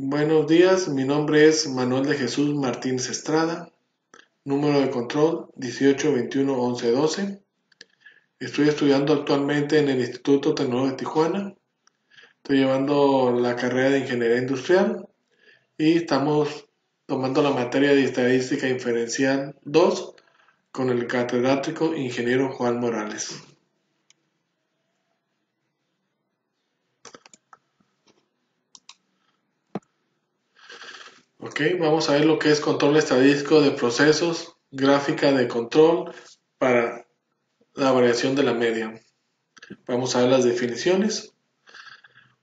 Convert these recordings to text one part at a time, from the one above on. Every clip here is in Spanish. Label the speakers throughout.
Speaker 1: Buenos días, mi nombre es Manuel de Jesús Martínez Estrada, número de control 18211112. Estoy estudiando actualmente en el Instituto Tecnológico de Tijuana. Estoy llevando la carrera de Ingeniería Industrial y estamos tomando la materia de Estadística Inferencial 2 con el catedrático ingeniero Juan Morales. Ok, vamos a ver lo que es control estadístico de procesos, gráfica de control para la variación de la media. Vamos a ver las definiciones.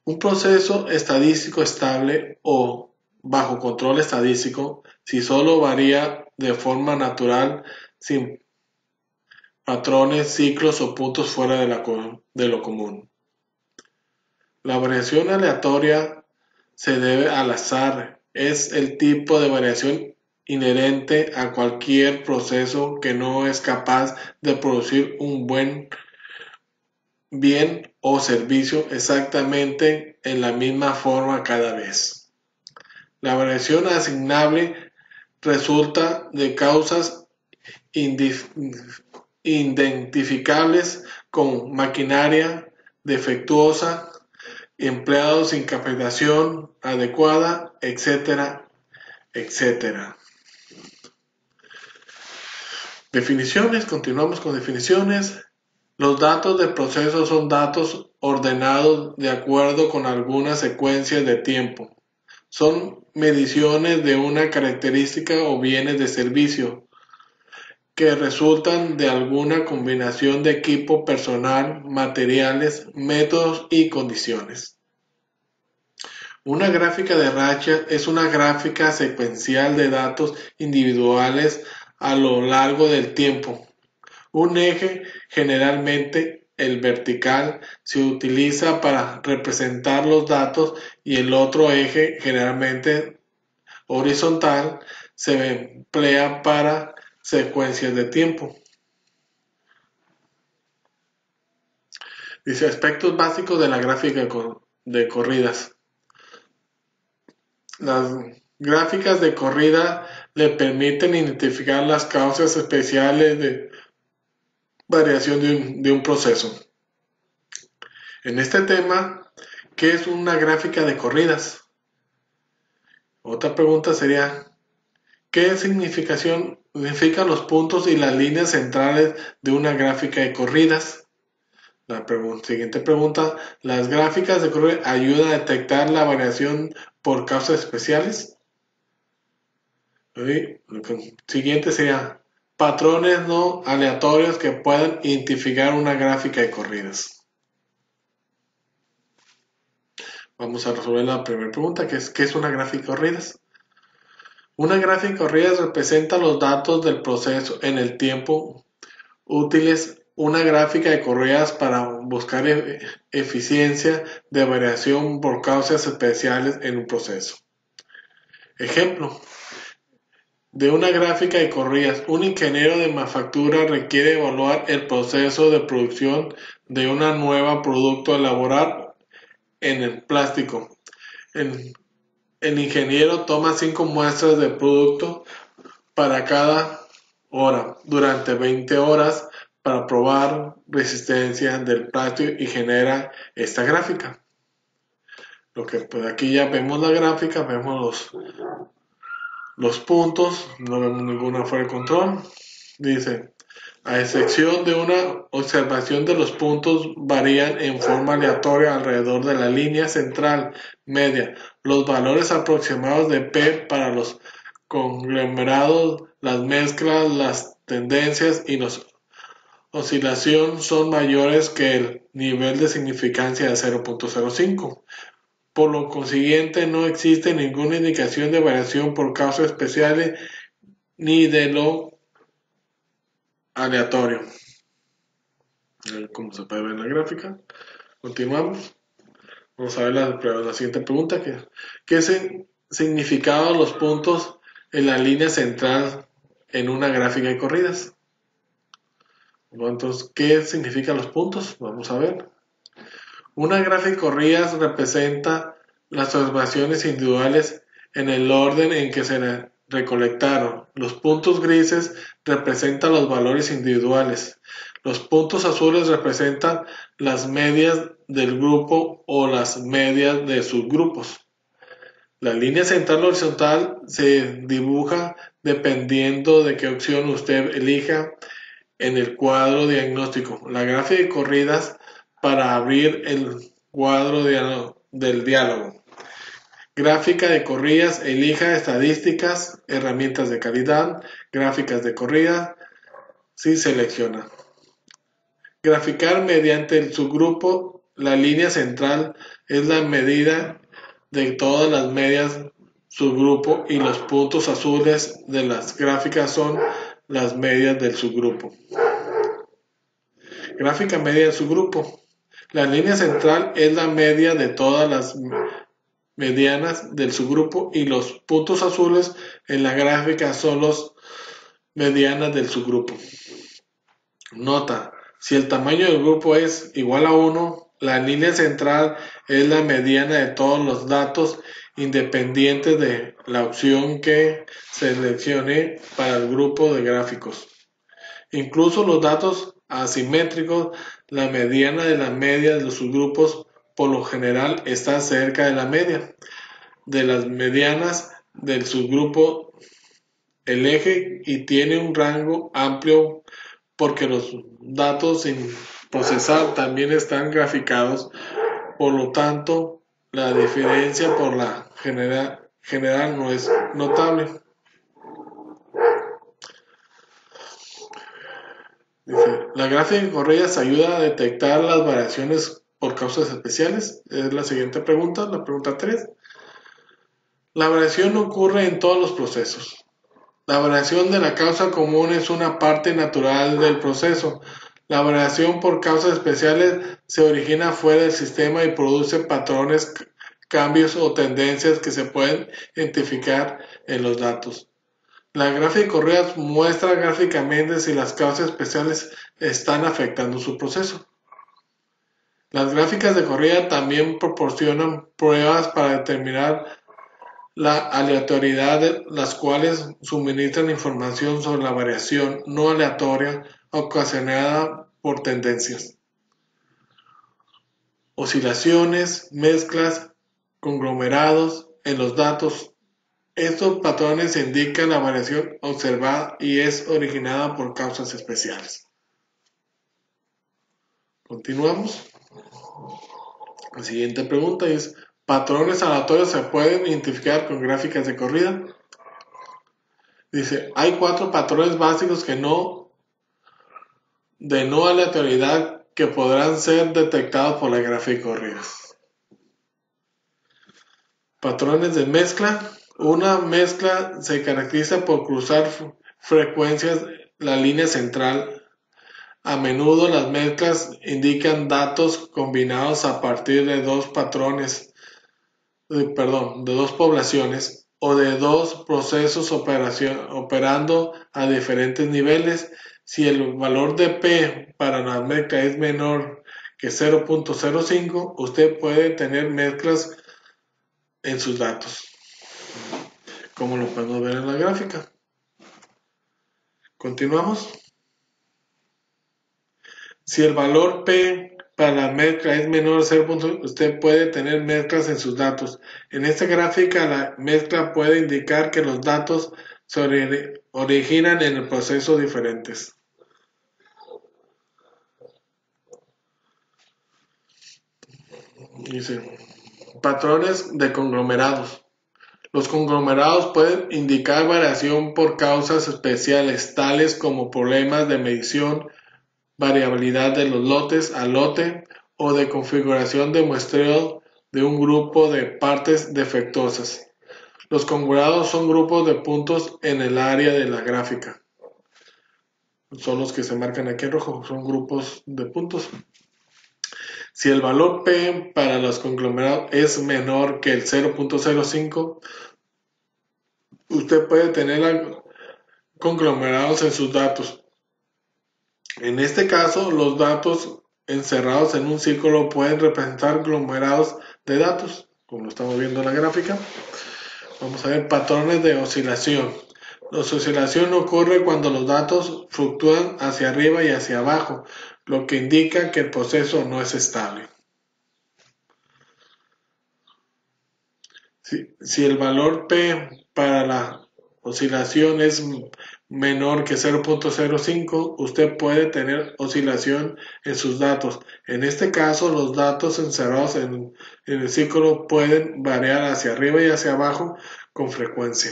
Speaker 1: Un proceso estadístico estable o bajo control estadístico si solo varía de forma natural sin patrones, ciclos o puntos fuera de lo común. La variación aleatoria se debe al azar. Es el tipo de variación inherente a cualquier proceso que no es capaz de producir un buen bien o servicio exactamente en la misma forma cada vez. La variación asignable resulta de causas identificables como maquinaria defectuosa, empleados sin capacitación adecuada, etcétera, etcétera. Definiciones, continuamos con definiciones. Los datos del proceso son datos ordenados de acuerdo con algunas secuencias de tiempo. Son mediciones de una característica o bienes de servicio que resultan de alguna combinación de equipo personal, materiales, métodos y condiciones. Una gráfica de rachas es una gráfica secuencial de datos individuales a lo largo del tiempo. Un eje, generalmente el vertical, se utiliza para representar los datos y el otro eje, generalmente horizontal, se emplea para secuencias de tiempo. Dice aspectos básicos de la gráfica de corridas. Las gráficas de corrida le permiten identificar las causas especiales de variación de un proceso. En este tema, ¿qué es una gráfica de corridas? Otra pregunta sería, ¿qué significan los puntos y las líneas centrales de una gráfica de corridas? La siguiente pregunta, ¿las gráficas de corrida ayudan a detectar la variación por causas especiales? Siguiente sería, patrones no aleatorios que puedan identificar una gráfica de corridas. Vamos a resolver la primera pregunta, que es ¿qué es una gráfica de corridas? Una gráfica de corridas representa los datos del proceso en el tiempo útiles. Una gráfica de corridas para buscar eficiencia de variación por causas especiales en un proceso. Ejemplo de una gráfica de corridas. Un ingeniero de manufactura requiere evaluar el proceso de producción de un nuevo producto a elaborar en el plástico. El ingeniero toma 5 muestras de producto para cada hora durante 20 horas para probar resistencia del plástico y genera esta gráfica. Pues aquí ya vemos la gráfica, vemos los puntos, no vemos ninguna fuera de control. Dice, a excepción de una observación de los puntos varían en forma aleatoria alrededor de la línea central media. Los valores aproximados de P para los conglomerados, las mezclas, las tendencias y las oscilación son mayores que el nivel de significancia de 0.05. Por lo consiguiente, no existe ninguna indicación de variación por causas especiales ni de lo aleatorio. Como se puede ver en la gráfica. Continuamos. Vamos a ver la siguiente pregunta. ¿Qué significado los puntos en la línea central en una gráfica de corridas? Entonces, ¿qué significan los puntos? Vamos a ver. Una gráfica de corridas representa las observaciones individuales en el orden en que se recolectaron. Los puntos grises representan los valores individuales. Los puntos azules representan las medias del grupo o las medias de subgrupos. La línea central horizontal se dibuja dependiendo de qué opción usted elija en el cuadro diagnóstico. La gráfica de corridas para abrir el cuadro del diálogo. Gráfica de corridas, elija estadísticas, herramientas de calidad, gráficas de corrida, si selecciona. Graficar mediante el subgrupo, la línea central es la medida de todas las medias subgrupo y los puntos azules de las gráficas son las medias del subgrupo. Gráfica media del subgrupo. La línea central es la media de todas las medianas del subgrupo y los puntos azules en la gráfica son las medianas del subgrupo. Nota: si el tamaño del grupo es igual a 1, la línea central es la mediana de todos los datos independientes de la opción que seleccione para el grupo de gráficos. Incluso los datos asimétricos, la mediana de la media de los subgrupos por lo general está cerca de la media de las medianas del subgrupo el eje y tiene un rango amplio porque los datos sin procesar también están graficados, por lo tanto la diferencia por la general no es notable. Dice, la gráfica de corridas ayuda a detectar las variaciones por causas especiales. Es la siguiente pregunta, la pregunta 3. La variación ocurre en todos los procesos. La variación de la causa común es una parte natural del proceso. La variación por causas especiales se origina fuera del sistema y produce patrones, cambios o tendencias que se pueden identificar en los datos. La gráfica de corridas muestra gráficamente si las causas especiales están afectando su proceso. Las gráficas de corrida también proporcionan pruebas para determinar la aleatoriedad, las cuales suministran información sobre la variación no aleatoria ocasionada por tendencias, oscilaciones, mezclas, conglomerados en los datos. Estos patrones indican la variación observada y es originada por causas especiales. Continuamos. La siguiente pregunta es: ¿patrones aleatorios se pueden identificar con gráficas de corrida? Dice, hay 4 patrones básicos de no aleatoriedad que podrán ser detectados por la gráfica de corridas. Patrones de mezcla. Una mezcla se caracteriza por cruzar frecuencias la línea central. A menudo las mezclas indican datos combinados a partir de dos poblaciones o de dos procesos operando a diferentes niveles. Si el valor de P para la mezcla es menor que 0.05, usted puede tener mezclas en sus datos, como lo podemos ver en la gráfica. Continuamos. Si el valor P para la mezcla es menor a 0. Usted puede tener mezclas en sus datos. En esta gráfica, la mezcla puede indicar que los datos se originan en el proceso diferentes. Dice, patrones de conglomerados. Los conglomerados pueden indicar variación por causas especiales, tales como problemas de medición, variabilidad de los lotes a lote o de configuración de muestreo de un grupo de partes defectuosas. Los conglomerados son grupos de puntos en el área de la gráfica. Son los que se marcan aquí en rojo, son grupos de puntos. Si el valor P para los conglomerados es menor que el 0.05, usted puede tener conglomerados en sus datos. En este caso, los datos encerrados en un círculo pueden representar conglomerados de datos. como lo estamos viendo en la gráfica. Vamos a ver patrones de oscilación. La oscilación ocurre cuando los datos fluctúan hacia arriba y hacia abajo, lo que indica que el proceso no es estable. Si el valor P para la oscilación es menor que 0.05, usted puede tener oscilación en sus datos. En este caso, los datos encerrados en el círculo pueden variar hacia arriba y hacia abajo con frecuencia.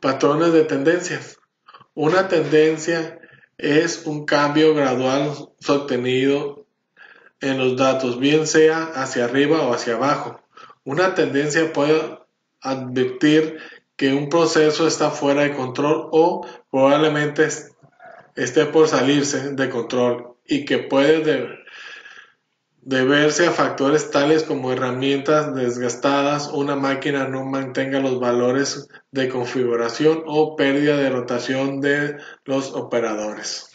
Speaker 1: Patrones de tendencias. Una tendencia es un cambio gradual sostenido en los datos, bien sea hacia arriba o hacia abajo. Una tendencia puede advertir que un proceso está fuera de control o probablemente esté por salirse de control y que puede deberse a factores tales como herramientas desgastadas, una máquina no mantenga los valores de configuración o pérdida de rotación de los operadores.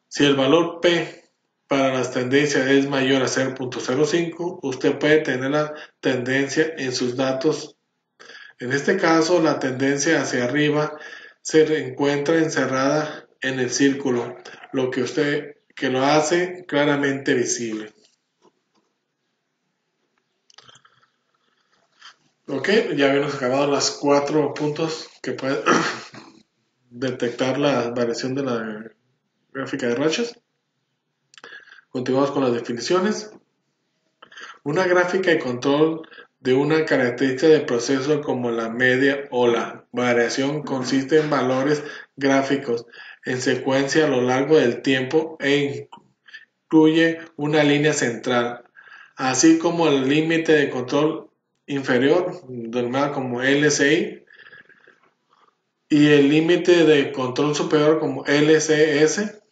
Speaker 1: Si el valor P para las tendencias es mayor a 0.05, usted puede tener la tendencia en sus datos. En este caso, la tendencia hacia arriba se encuentra encerrada en el círculo, lo que lo hace claramente visible. Ok, ya habíamos acabado los 4 puntos que puede detectar la variación de la gráfica de rachas. Continuamos con las definiciones. Una gráfica de control de una característica de proceso como la media o la variación consiste en valores gráficos en secuencia a lo largo del tiempo e incluye una línea central, así como el límite de control inferior, denominado como LCI, y el límite de control superior como LCS.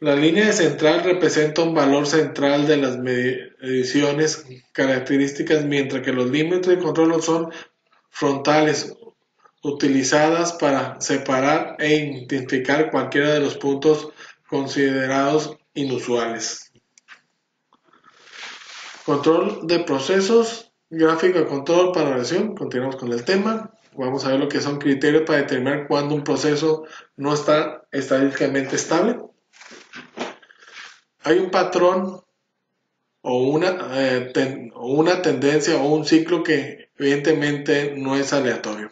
Speaker 1: La línea central representa un valor central de las mediciones características, mientras que los límites de control son frontales, utilizadas para separar e identificar cualquiera de los puntos considerados inusuales. Control de procesos, gráfico de control para variación. Continuamos con el tema. Vamos a ver lo que son criterios para determinar cuándo un proceso no está estadísticamente estable. Hay un patrón o una tendencia o un ciclo que evidentemente no es aleatorio.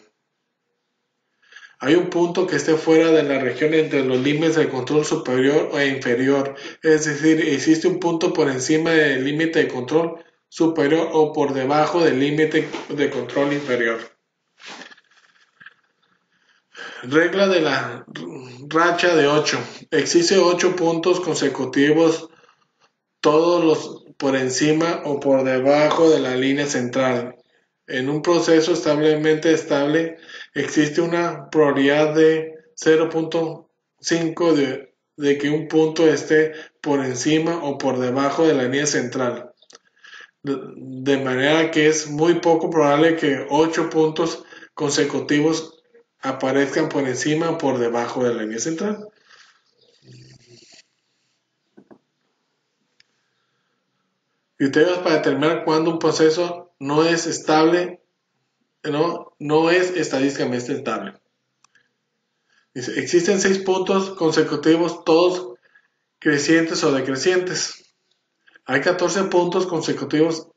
Speaker 1: Hay un punto que esté fuera de la región entre los límites de control superior e inferior, es decir, existe un punto por encima del límite de control superior o por debajo del límite de control inferior. Regla de la racha de 8. Existe 8 puntos consecutivos, todos los por encima o por debajo de la línea central. En un proceso establemente estable existe una probabilidad de 0.5 de que un punto esté por encima o por debajo de la línea central. De manera que es muy poco probable que 8 puntos consecutivos aparezcan por encima o por debajo de la línea central. Criterios para determinar cuándo un proceso no es estable, no es estadísticamente estable. Dice, existen 6 puntos consecutivos, todos crecientes o decrecientes. Hay 14 puntos consecutivos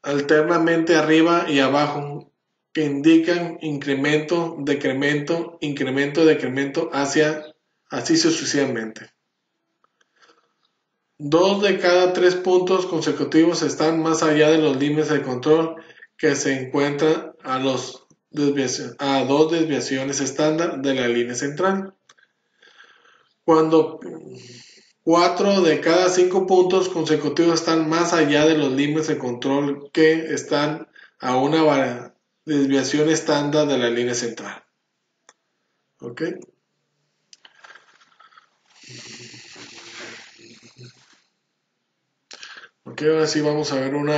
Speaker 1: alternamente arriba y abajo que indican incremento, decremento, incremento, decremento, así sucesivamente. 2 de cada 3 puntos consecutivos están más allá de los límites de control que se encuentran a 2 desviaciones estándar de la línea central. Cuando 4 de cada 5 puntos consecutivos están más allá de los límites de control que están a una desviación estándar de la línea central. ¿Ok? Ok, ahora sí vamos a ver un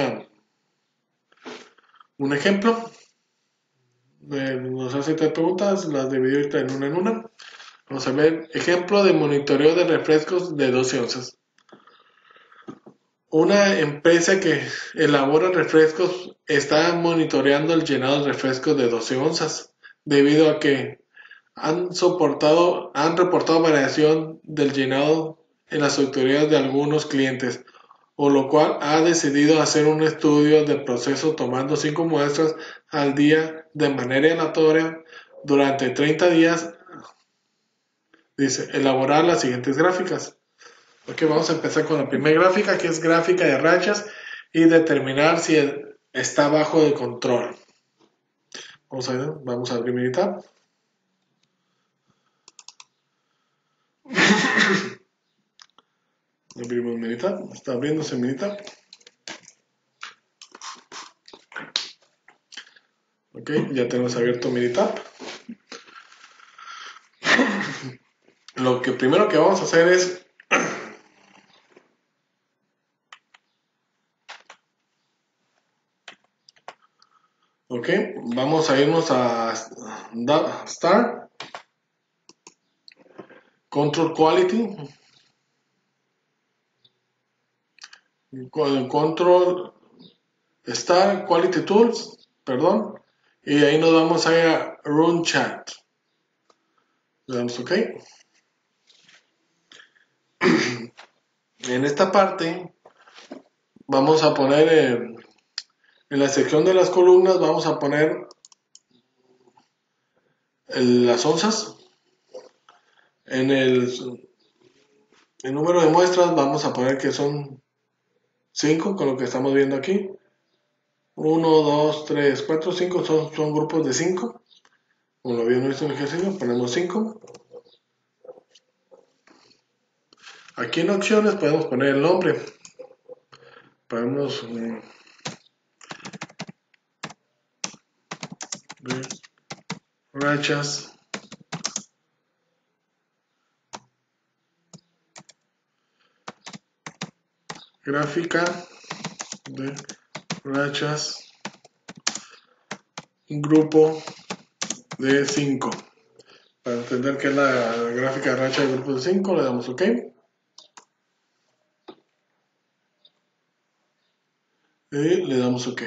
Speaker 1: ejemplo. Nos hace 3 preguntas, las divido en una. Vamos a ver, ejemplo de monitoreo de refrescos de 12 onzas. Una empresa que elabora refrescos está monitoreando el llenado de refrescos de 12 onzas, debido a que han reportado variación del llenado en las autoridades de algunos clientes, o lo cual ha decidido hacer un estudio del proceso tomando 5 muestras al día de manera aleatoria durante 30 días. Dice, elaborar las siguientes gráficas. Ok, vamos a empezar con la primera gráfica, que es gráfica de rachas, y determinar si está bajo de control. Vamos a abrir Minitab. Abrimos Minitab, está abriéndose Minitab. Ok, ya tenemos abierto Minitab. Lo que primero que vamos a hacer es ok, vamos a irnos a Start, Control Quality, Control Start Quality Tools, perdón, y ahí nos vamos a ir a Run Chat. Le damos OK. En esta parte vamos a poner en la sección de las columnas, vamos a poner las onzas. En el número de muestras vamos a poner que son 5, con lo que estamos viendo aquí. 1, 2, 3, 4, 5 son grupos de 5. Como lo vieron en el ejercicio, ponemos 5. Aquí en opciones podemos poner el nombre. Podemos rachas gráfica de rachas grupo de 5. Para entender que es la gráfica de racha de grupo de 5, le damos OK. Y le damos OK.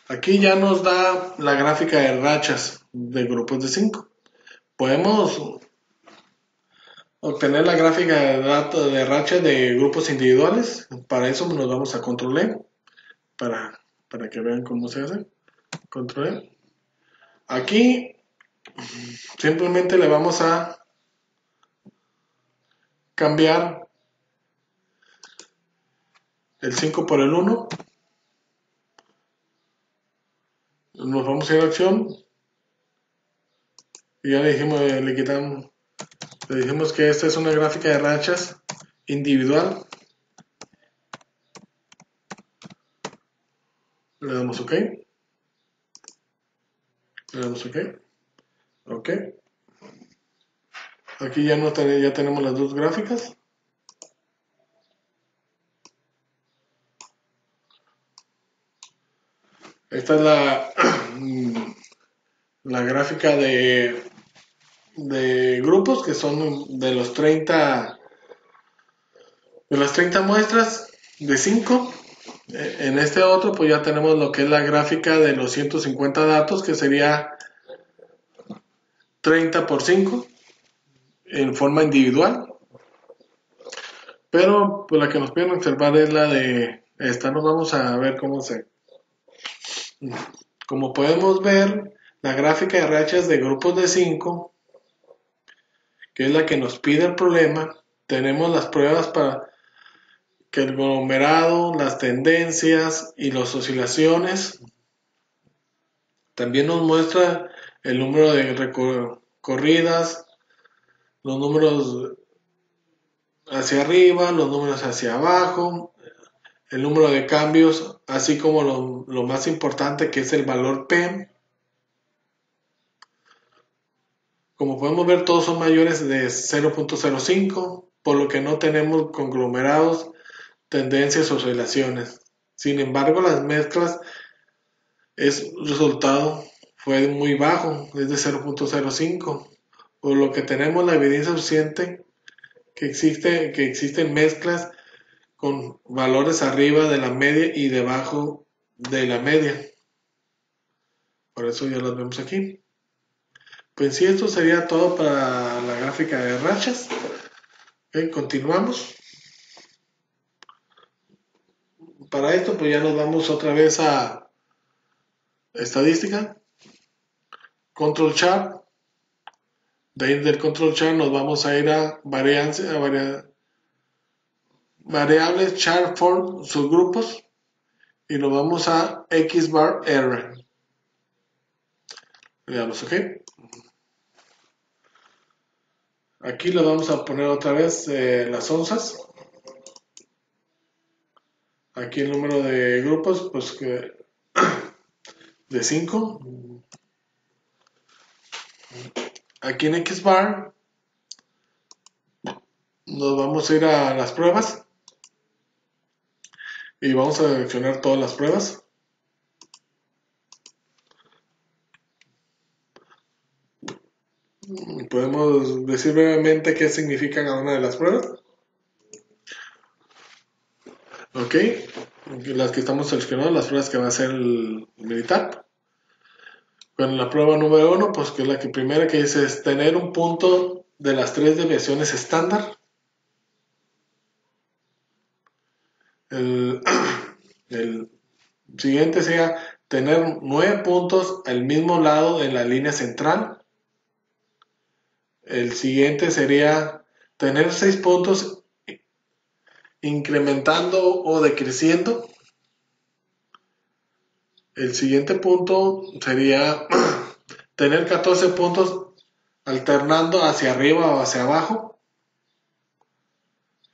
Speaker 1: Aquí ya nos da la gráfica de rachas de grupos de 5. Podemos obtener la gráfica de datos de rachas de grupos individuales. Para eso nos vamos a Control E, para que vean cómo se hace. Control E. Aquí simplemente le vamos a cambiar el 5 por el 1. Nos vamos a ir a acción y ya le dijimos, le dijimos que esta es una gráfica de rachas individual. Le damos OK. Le damos OK. OK. Aquí ya tenemos las dos gráficas. Esta es la gráfica de grupos, que son de las 30 muestras de 5. En este otro pues ya tenemos lo que es la gráfica de los 150 datos, que sería 30 por 5 en forma individual. Pero pues la que nos pueden observar es la de esta. Nos vamos a ver como podemos ver, la gráfica de rachas de grupos de 5, que es la que nos pide el problema. Tenemos las pruebas para que el aglomerado, las tendencias y las oscilaciones. También nos muestra el número de recorridas, los números hacia arriba, los números hacia abajo, el número de cambios, así como lo más importante, que es el valor P. Como podemos ver, todos son mayores de 0.05, por lo que no tenemos conglomerados, tendencias o oscilaciones. Sin embargo, las mezclas es resultado fue muy bajo, es de 0.05, por lo que tenemos la evidencia suficiente que existen mezclas con valores arriba de la media y debajo de la media. Por eso ya las vemos aquí. Pues sí, esto sería todo para la gráfica de rachas. Okay, continuamos. Para esto pues ya nos vamos otra vez a estadística, control chart. De ahí del control chart nos vamos a ir a variables chart form subgrupos y nos vamos a X bar R. Veamos, ok. Aquí le vamos a poner otra vez las onzas. Aquí el número de grupos, pues que de 5. Aquí en X bar nos vamos a ir a las pruebas y vamos a seleccionar todas las pruebas. Podemos decir brevemente qué significa cada una de las pruebas. Ok, las que estamos seleccionando, las pruebas que va a hacer el militar. Bueno, la prueba número 1, pues que es la que primera que dice es tener un punto de las 3 desviaciones estándar. El, el siguiente sería tener 9 puntos al mismo lado en la línea central. El siguiente sería tener 6 puntos incrementando o decreciendo. El siguiente punto sería tener 14 puntos alternando hacia arriba o hacia abajo.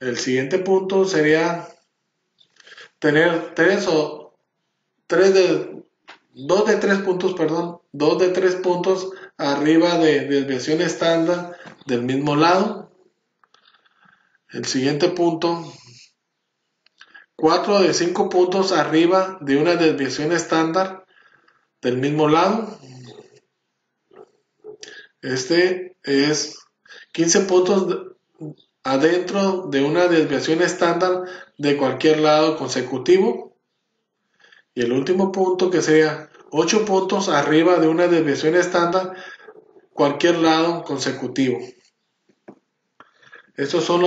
Speaker 1: El siguiente punto sería tener 2 de 3 puntos, perdón, 2 de 3 puntos arriba de desviación estándar del mismo lado. El siguiente punto, 4 de 5 puntos arriba de una desviación estándar del mismo lado. Este es 15 puntos adentro de una desviación estándar de cualquier lado consecutivo. Y el último punto que sería 8 puntos arriba de una desviación estándar cualquier lado consecutivo. Estas son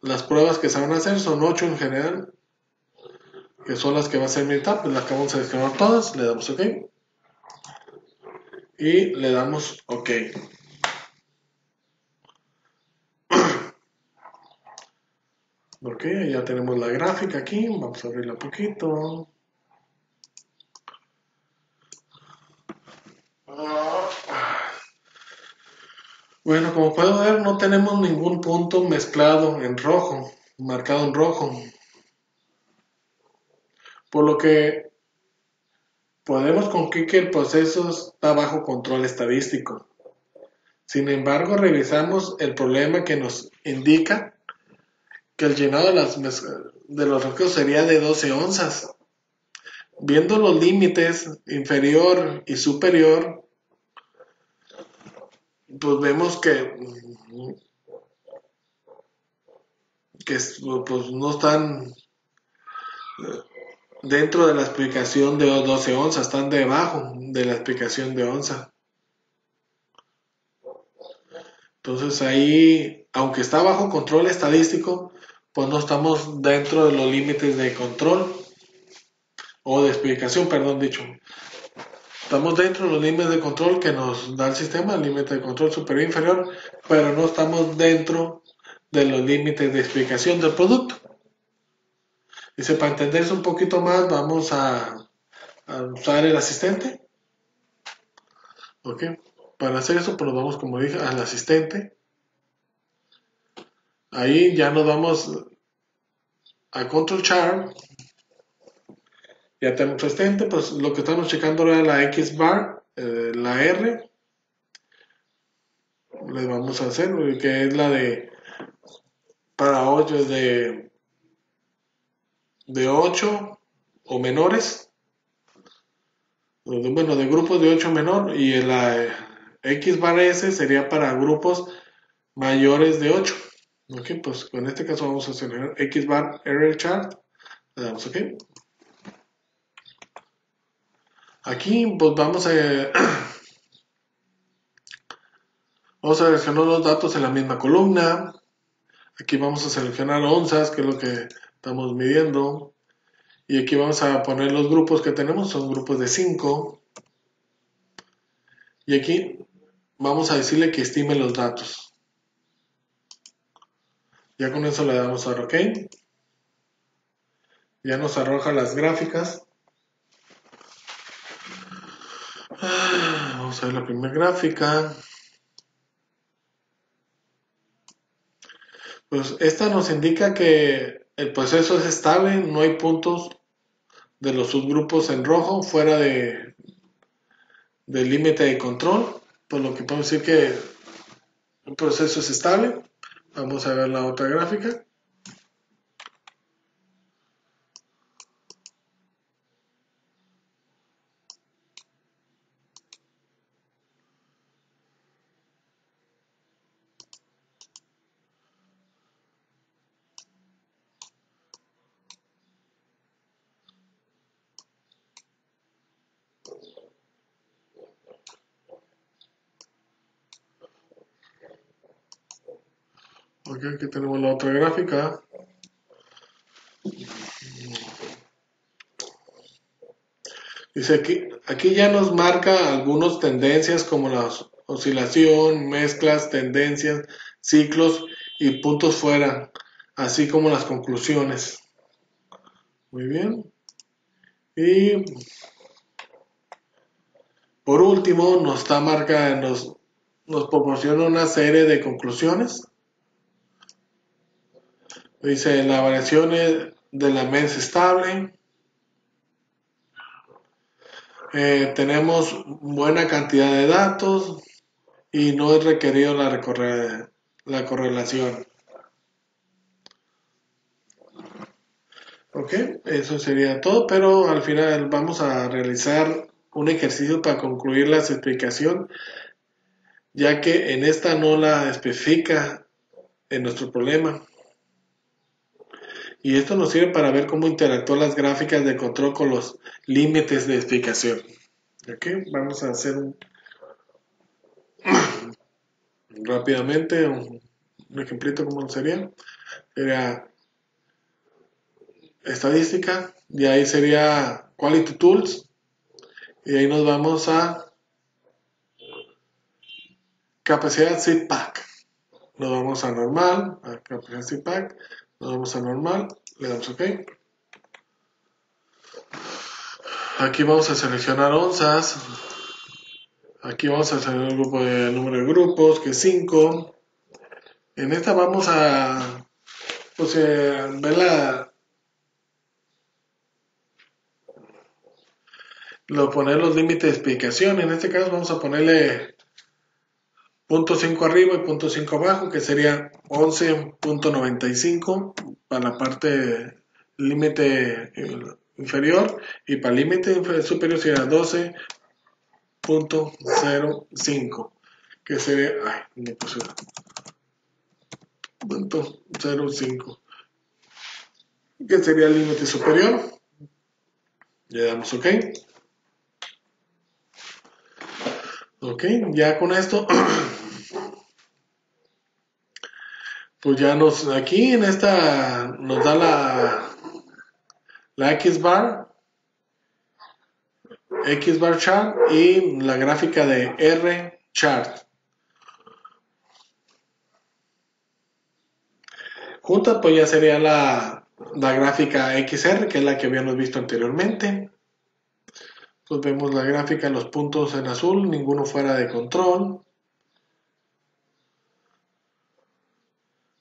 Speaker 1: las pruebas que se van a hacer, son 8 en general, que son las que va a hacer militar. Pues las acabamos de seleccionar todas, le damos OK y le damos OK. Ok, ya tenemos la gráfica aquí, vamos a abrirla un poquito. Bueno, como puedo ver, no tenemos ningún punto mezclado en rojo, marcado en rojo. Por lo que podemos concluir que el proceso está bajo control estadístico. Sin embargo, revisamos el problema que nos indica que el llenado de los recursos sería de 12 onzas. Viendo los límites inferior y superior, pues vemos que pues no están dentro de la explicación de 12 onzas, están debajo de la explicación de onza. Entonces ahí, aunque está bajo control estadístico, pues no estamos dentro de los límites de control o de explicación, perdón, dicho. Estamos dentro de los límites de control que nos da el sistema, el límite de control superior e inferior, pero no estamos dentro de los límites de explicación del producto. Dice, para entender eso un poquito más, vamos a usar el asistente. Ok, para hacer eso, pues nos vamos, como dije, al asistente. Ahí ya nos vamos a Control Chart. Ya tenemos asistente, pues lo que estamos checando era la X bar, la R. Le vamos a hacer, que es la de para 8 es de 8 o menores. bueno, de grupos de 8 menor, y la X bar S sería para grupos mayores de 8. Ok, pues en este caso vamos a seleccionar X bar error chart, le damos ok. Aquí pues vamos a vamos a seleccionar los datos en la misma columna. Aquí vamos a seleccionar onzas, que es lo que estamos midiendo. Y aquí vamos a poner los grupos que tenemos, son grupos de 5. Y aquí vamos a decirle que estime los datos. Ya con eso le damos a OK. Ya nos arroja las gráficas. Vamos a ver la primera gráfica. Pues esta nos indica que el proceso es estable, no hay puntos de los subgrupos en rojo fuera del límite de control, por lo que podemos decir que el proceso es estable. Vamos a ver la otra gráfica. Ok, aquí tenemos la otra gráfica. Dice aquí ya nos marca algunas tendencias como la oscilación, mezclas, tendencias, ciclos y puntos fuera, así como las conclusiones. Muy bien. Y por último nos está marcando, nos proporciona una serie de conclusiones. Dice la variación de la MENS estable. Tenemos buena cantidad de datos y no es requerido la correlación. Ok, eso sería todo, pero al final vamos a realizar un ejercicio para concluir la explicación, ya que en esta no la especifica en nuestro problema. Y esto nos sirve para ver cómo interactúan las gráficas de control con los límites de explicación. Ok, vamos a hacer rápidamente un ejemplito como sería. Sería estadística, y ahí sería Quality Tools, y ahí nos vamos a capacidad SIPAC. Nos vamos a normal, a capacidad SIPAC, nos vamos a normal, le damos OK. Aquí vamos a seleccionar onzas. Aquí vamos a seleccionar el grupo de número de grupos, que es 5. En esta vamos a pues, ver poner los límites de explicación. En este caso vamos a ponerle punto 5 arriba y punto 5 abajo, que sería 11.95 para la parte límite inferior, y para el límite superior sería 12.05, que sería, no puse punto 05, que sería el límite superior. Le damos OK. Ok, ya con esto pues ya aquí en esta nos da la X bar chart y la gráfica de R chart. Juntas pues ya sería la gráfica XR, que es la que habíamos visto anteriormente. Pues vemos la gráfica, los puntos en azul, ninguno fuera de control.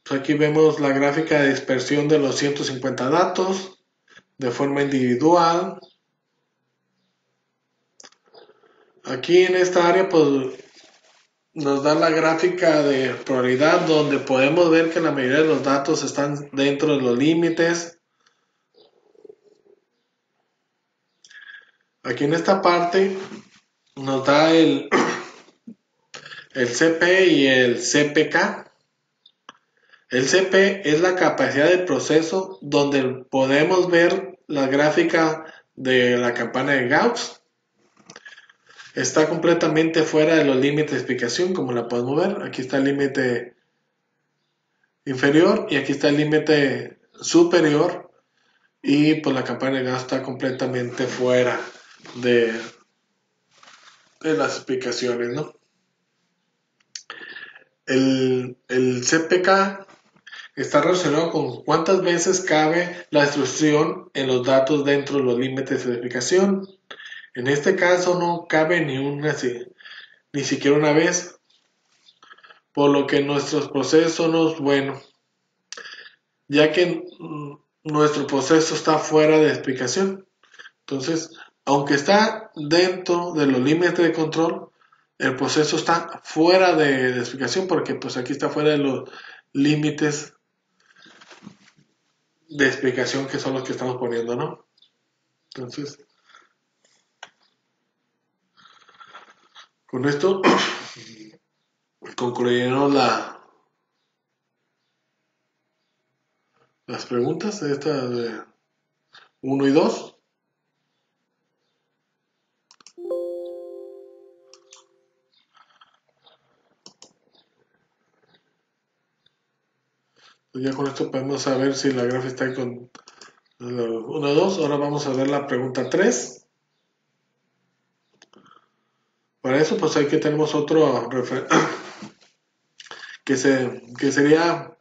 Speaker 1: Pues aquí vemos la gráfica de dispersión de los 150 datos de forma individual. Aquí en esta área pues nos da la gráfica de probabilidad, donde podemos ver que la mayoría de los datos están dentro de los límites. Aquí en esta parte nos da el CP y el CPK. El CP es la capacidad del proceso donde podemos ver la gráfica de la campana de Gauss. Está completamente fuera de los límites de explicación, como la podemos ver. Aquí está el límite inferior y aquí está el límite superior. Y pues la campana de Gauss está completamente fuera de las explicaciones, ¿no? El CPK está relacionado con cuántas veces cabe la instrucción en los datos dentro de los límites de explicación. En este caso no cabe ni siquiera una vez, por lo que nuestros procesos son buenos, ya que nuestro proceso está fuera de explicación. Entonces, aunque está dentro de los límites de control, el proceso está fuera de explicación, porque pues aquí está fuera de los límites de explicación que son los que estamos poniendo, ¿no? Entonces, con esto concluyeron las preguntas de estas de 1 y 2. Ya con esto podemos saber si la gráfica está ahí con 1 y 2. Ahora vamos a ver la pregunta 3. Para eso, pues aquí tenemos otro que sería: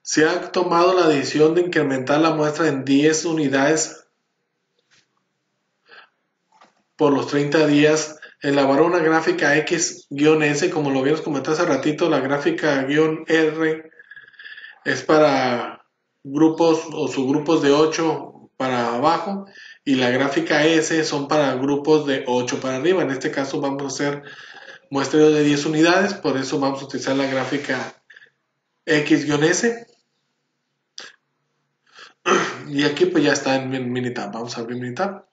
Speaker 1: se ha tomado la decisión de incrementar la muestra en 10 unidades por los 30 días. Elaborar una gráfica X-S, como lo habíamos comentado hace ratito. La gráfica -R es para grupos o subgrupos de 8 para abajo, y la gráfica S son para grupos de 8 para arriba. En este caso vamos a hacer muestreo de 10 unidades, por eso vamos a utilizar la gráfica X-S. Y aquí pues ya está en Minitab. Vamos a abrir Minitab.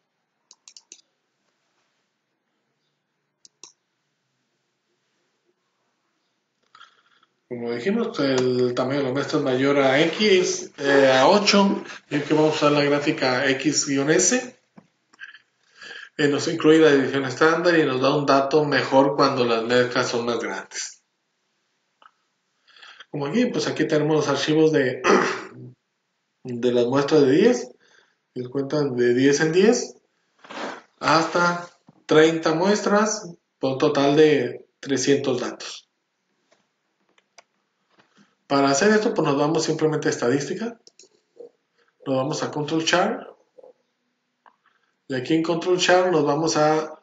Speaker 1: Como dijimos, el tamaño de la muestra es mayor a X, a 8, y aquí vamos a usar la gráfica X-S. Nos incluye la división estándar y nos da un dato mejor cuando las mezclas son más grandes. Como aquí, pues aquí tenemos los archivos de las muestras de 10, que cuentan de 10 en 10, hasta 30 muestras, por un total de 300 datos. Para hacer esto, pues nos vamos simplemente a estadística, nos vamos a Control Chart, y aquí en Control Chart nos vamos a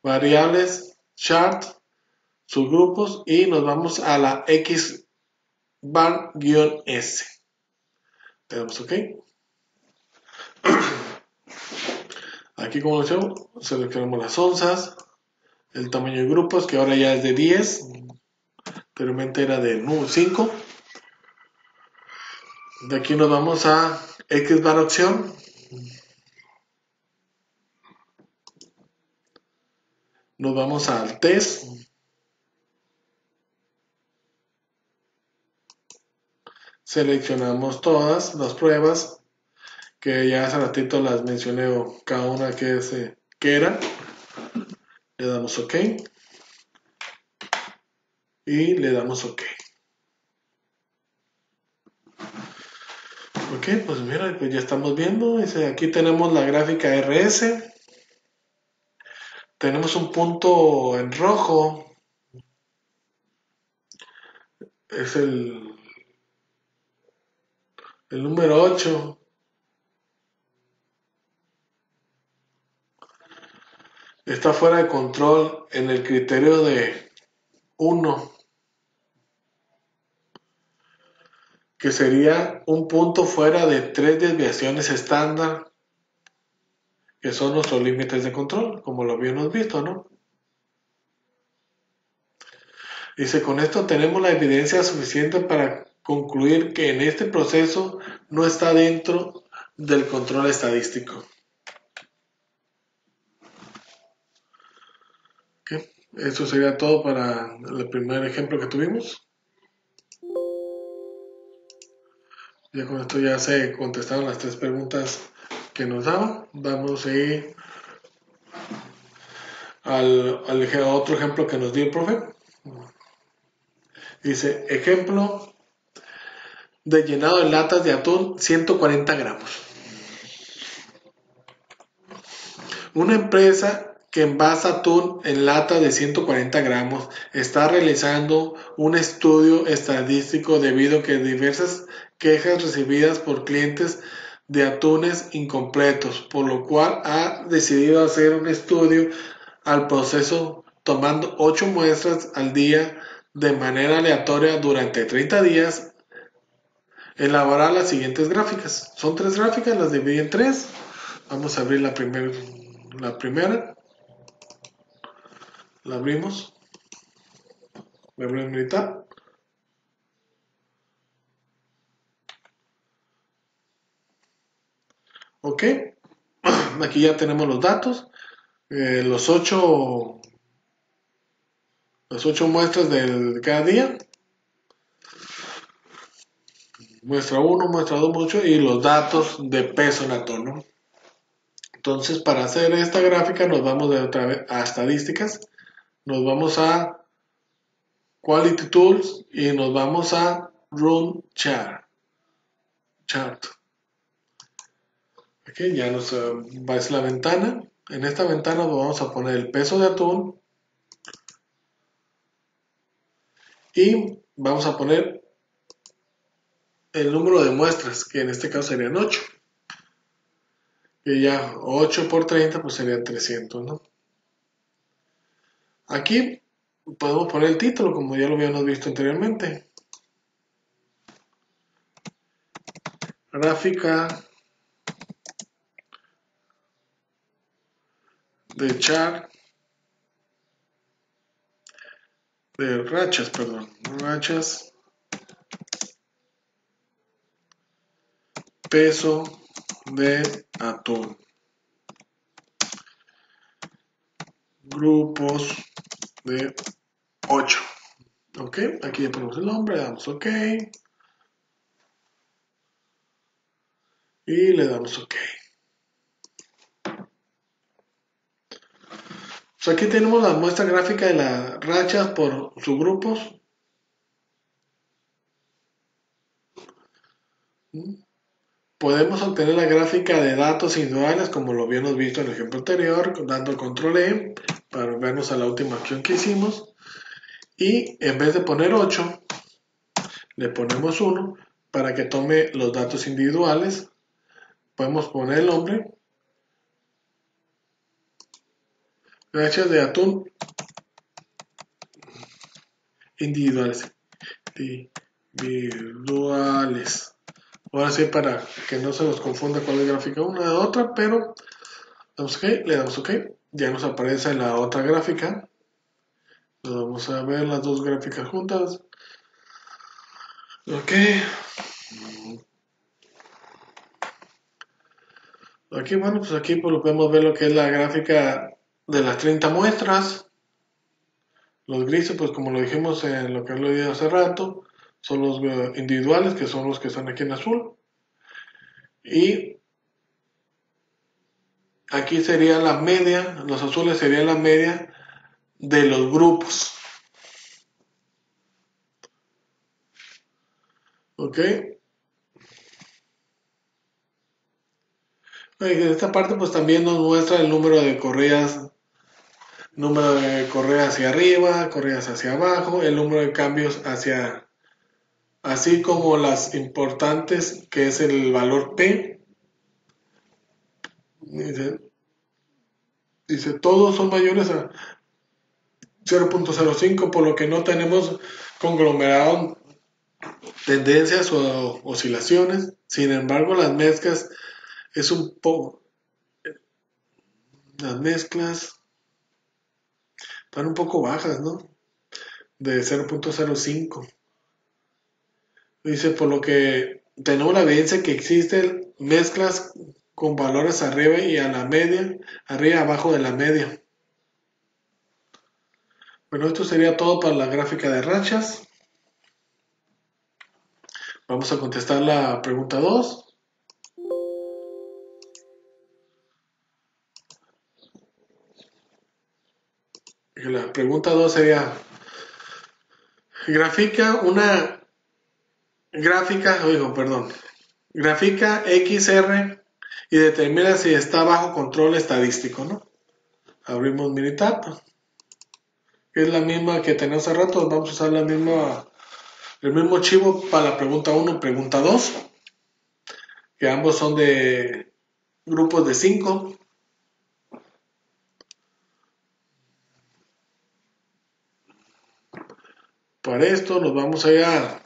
Speaker 1: variables, chart, subgrupos, y nos vamos a la X bar-S. Le damos OK. Aquí, como decíamos, seleccionamos las onzas, el tamaño de grupos, que ahora ya es de 10, anteriormente era de 5. De aquí nos vamos a X bar opción. Nos vamos al test. Seleccionamos todas las pruebas, que ya hace ratito las mencioné, o cada una que era. Le damos OK. Y le damos OK. Ok, pues mira, pues ya estamos viendo. Aquí tenemos la gráfica RS. Tenemos un punto en rojo. Es el número 8. Está fuera de control en el criterio de 1, que sería un punto fuera de 3 desviaciones estándar, que son nuestros límites de control, como lo habíamos visto, ¿no? Dice: con esto tenemos la evidencia suficiente para concluir que en este proceso no está dentro del control estadístico. Eso sería todo para el primer ejemplo que tuvimos. Ya con esto ya se contestaron las 3 preguntas que nos daban. Vamos a ir a otro ejemplo que nos dio el profe. Dice, ejemplo de llenado de latas de atún 140 gramos. Una empresa que envasa atún en lata de 140 gramos está realizando un estudio estadístico debido a que diversas quejas recibidas por clientes de atunes incompletos, por lo cual ha decidido hacer un estudio al proceso tomando 8 muestras al día de manera aleatoria durante 30 días. Elaborar las siguientes gráficas. Son 3 gráficas, las dividí en 3. Vamos a abrir la primera. La abrimos. La abrimos militar. Ok. Aquí ya tenemos los datos. Los 8 muestras de cada día. Muestra 1, muestra 2, muestra 8 y los datos de peso en atún, ¿no? Entonces, para hacer esta gráfica nos vamos de otra vez a estadísticas. Nos vamos a Quality Tools y nos vamos a Run Chart. Aquí ya nos va a la ventana. En esta ventana vamos a poner el peso de atún y vamos a poner el número de muestras, que en este caso serían 8. Y ya 8 por 30 pues serían 300, ¿no? Aquí podemos poner el título como ya lo habíamos visto anteriormente. Gráfica de chart de rachas, rachas, peso de atún, grupos de 8. Ok, aquí ya ponemos el nombre, le damos ok y le damos ok. Pues aquí tenemos la muestra gráfica de las rachas por subgrupos. Podemos obtener la gráfica de datos individuales como lo habíamos visto en el ejemplo anterior, dando control E para vernos a la última acción que hicimos. Y en vez de poner 8, le ponemos 1 para que tome los datos individuales. Podemos poner el nombre. Rachas de atún individuales. Ahora sí, para que no se nos confunda cuál es gráfica una de otra, pero damos OK, le damos OK. Ya nos aparece la otra gráfica. Vamos a ver las dos gráficas juntas. OK. Aquí, bueno, pues aquí podemos ver lo que es la gráfica de las 30 muestras. Los grises, pues como lo dijimos en lo que lo dije hace rato, son los individuales, que son los que están aquí en azul. Y aquí sería la media, los azules serían la media de los grupos. ¿Ok? En esta parte pues también nos muestra el número de correas hacia arriba, correas hacia abajo, el número de cambios hacia, así como las importantes, que es el valor P. Dice todos son mayores a 0.05, por lo que no tenemos conglomerado tendencias o oscilaciones. Sin embargo, las mezclas es un poco, las mezclas están un poco bajas, ¿no? De 0.05. Dice, por lo que tenemos la evidencia que existen mezclas con valores arriba y a la media, arriba y abajo de la media. Bueno, esto sería todo para la gráfica de rachas. Vamos a contestar la pregunta 2. La pregunta 2 sería, grafica XR y determina si está bajo control estadístico, ¿no? Abrimos Minitab, que es la misma que tenemos hace rato. Vamos a usar el mismo archivo para la pregunta 1 y pregunta 2, que ambos son de grupos de 5. Para esto nos vamos a ir a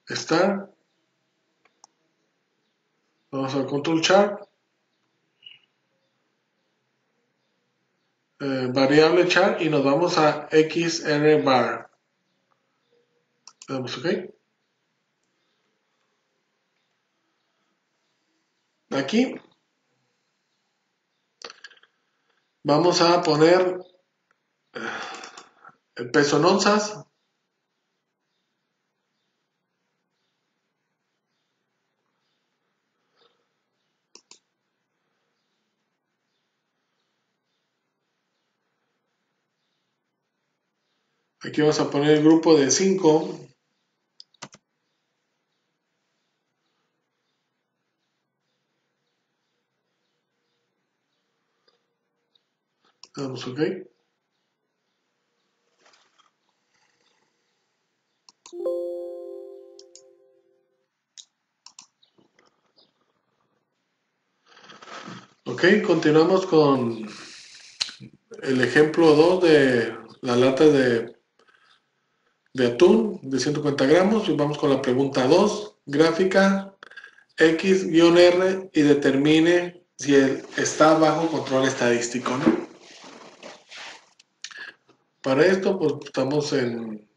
Speaker 1: Start, vamos a Control Chart, variable chart, y nos vamos a XR bar. Le damos OK. Aquí vamos a poner el peso en onzas. Aquí vamos a poner el grupo de 5. Damos OK. Ok, continuamos con el ejemplo 2 de la lata de atún de 150 gramos, y vamos con la pregunta 2. Gráfica X-R y determine si está bajo control estadístico, ¿no? Para esto, pues estamos en...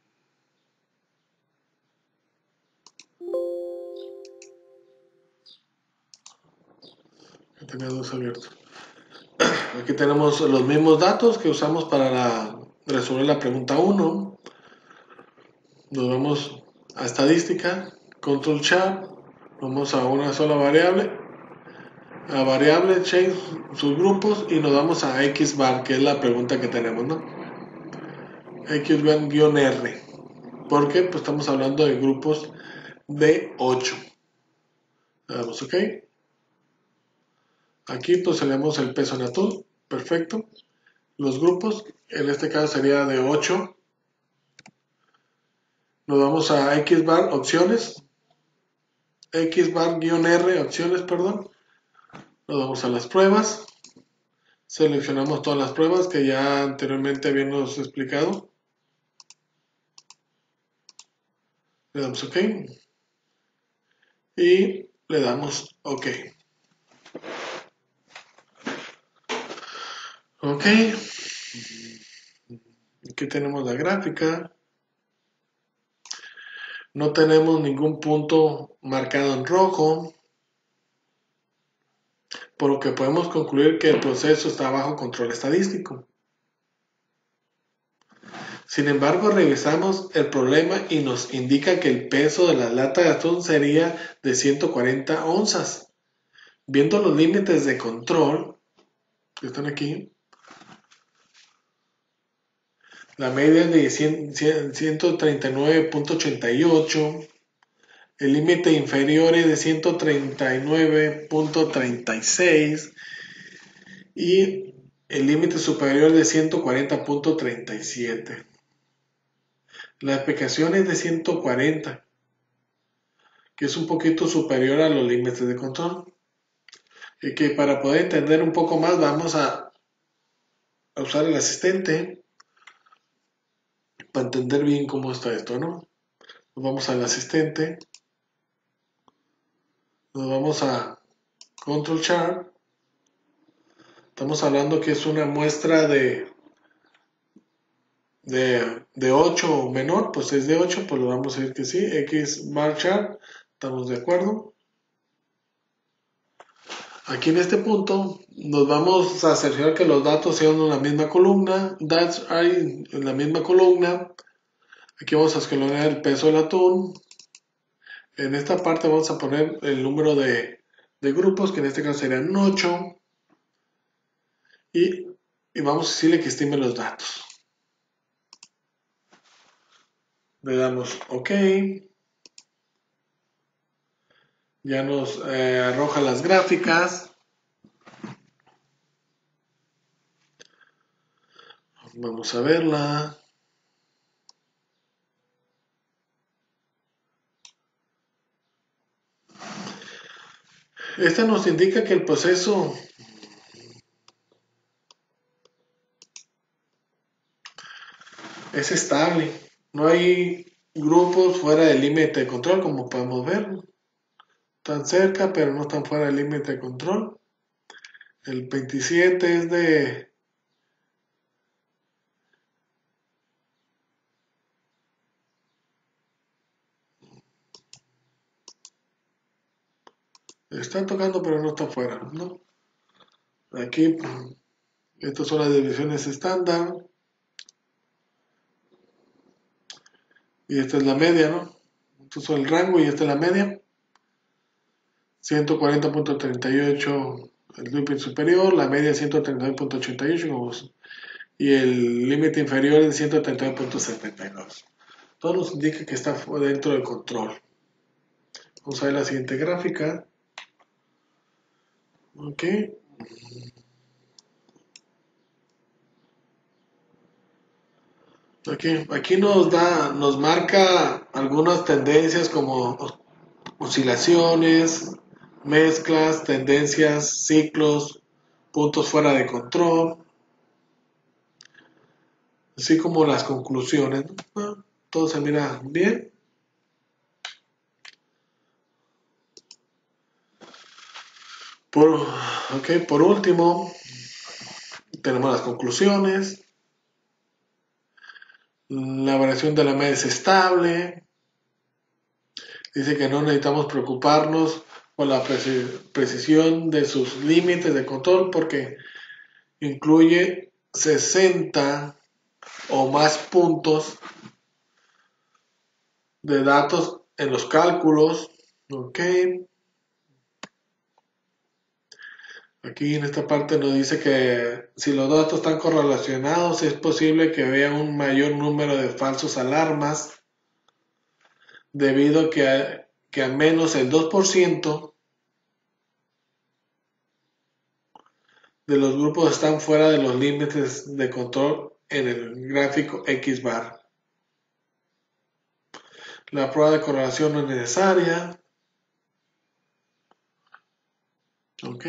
Speaker 1: Tenía dos abiertos. Aquí tenemos los mismos datos que usamos para resolver la pregunta 1. Nos vamos a estadística, control chart, vamos a una sola variable, change subgrupos, y nos vamos a xbar, que es la pregunta que tenemos, ¿no? xbar-r. ¿Por qué? Pues estamos hablando de grupos de 8. Le damos OK. Aquí pues tenemos el peso en atún. Perfecto. Los grupos, en este caso sería de 8. Nos vamos a xbar opciones. xbar-r opciones, perdón. Nos vamos a las pruebas. Seleccionamos todas las pruebas que ya anteriormente habíamos explicado. Le damos OK. Y le damos OK. OK. Aquí tenemos la gráfica. No tenemos ningún punto marcado en rojo, por lo que podemos concluir que el proceso está bajo control estadístico. Sin embargo, revisamos el problema y nos indica que el peso de la lata de atún sería de 140 onzas. Viendo los límites de control que están aquí, la media es de 139.88, el límite inferior es de 139.36 y el límite superior es de 140.37. La explicación es de 140, que es un poquito superior a los límites de control. Y que para poder entender un poco más vamos a usar el asistente para entender bien cómo está esto, ¿no? Nos vamos al asistente, nos vamos a Control Chart. Estamos hablando que es una muestra de de 8 o menor, pues es de 8, pues lo vamos a decir que sí. X bar chart, estamos de acuerdo. Aquí en este punto nos vamos a cerciorar que los datos sean en la misma columna, that's ahí en la misma columna. Aquí vamos a escalonar el peso del atún. En esta parte vamos a poner el número de grupos, que en este caso serían 8. Y vamos a decirle que estime los datos. Le damos OK. Ya nos arroja las gráficas. Vamos a verla. Esta nos indica que el proceso es estable. No hay grupos fuera del límite de control, como podemos ver. Están cerca, pero no están fuera del límite de control. El 27 es de... Está tocando, pero no está fuera, ¿no? Aquí, estas son las divisiones estándar. Y esta es la media, ¿no? Esto es el rango y esta es la media. 140.38 el límite superior, la media 139.88 y el límite inferior es 139.72. Todo nos indica que está dentro del control. Vamos a ver la siguiente gráfica. Ok. Aquí nos marca algunas tendencias como oscilaciones, mezclas, tendencias, ciclos, puntos fuera de control, así como las conclusiones, ¿no? Todo se mira bien. Por último, tenemos las conclusiones. La variación de la media es estable. Dice que no necesitamos preocuparnos por la precisión de sus límites de control porque incluye 60 o más puntos de datos en los cálculos. Ok. Aquí en esta parte nos dice que si los datos están correlacionados es posible que vea un mayor número de falsos alarmas debido a que al menos el 2% de los grupos están fuera de los límites de control en el gráfico X bar. La prueba de correlación no es necesaria. Ok.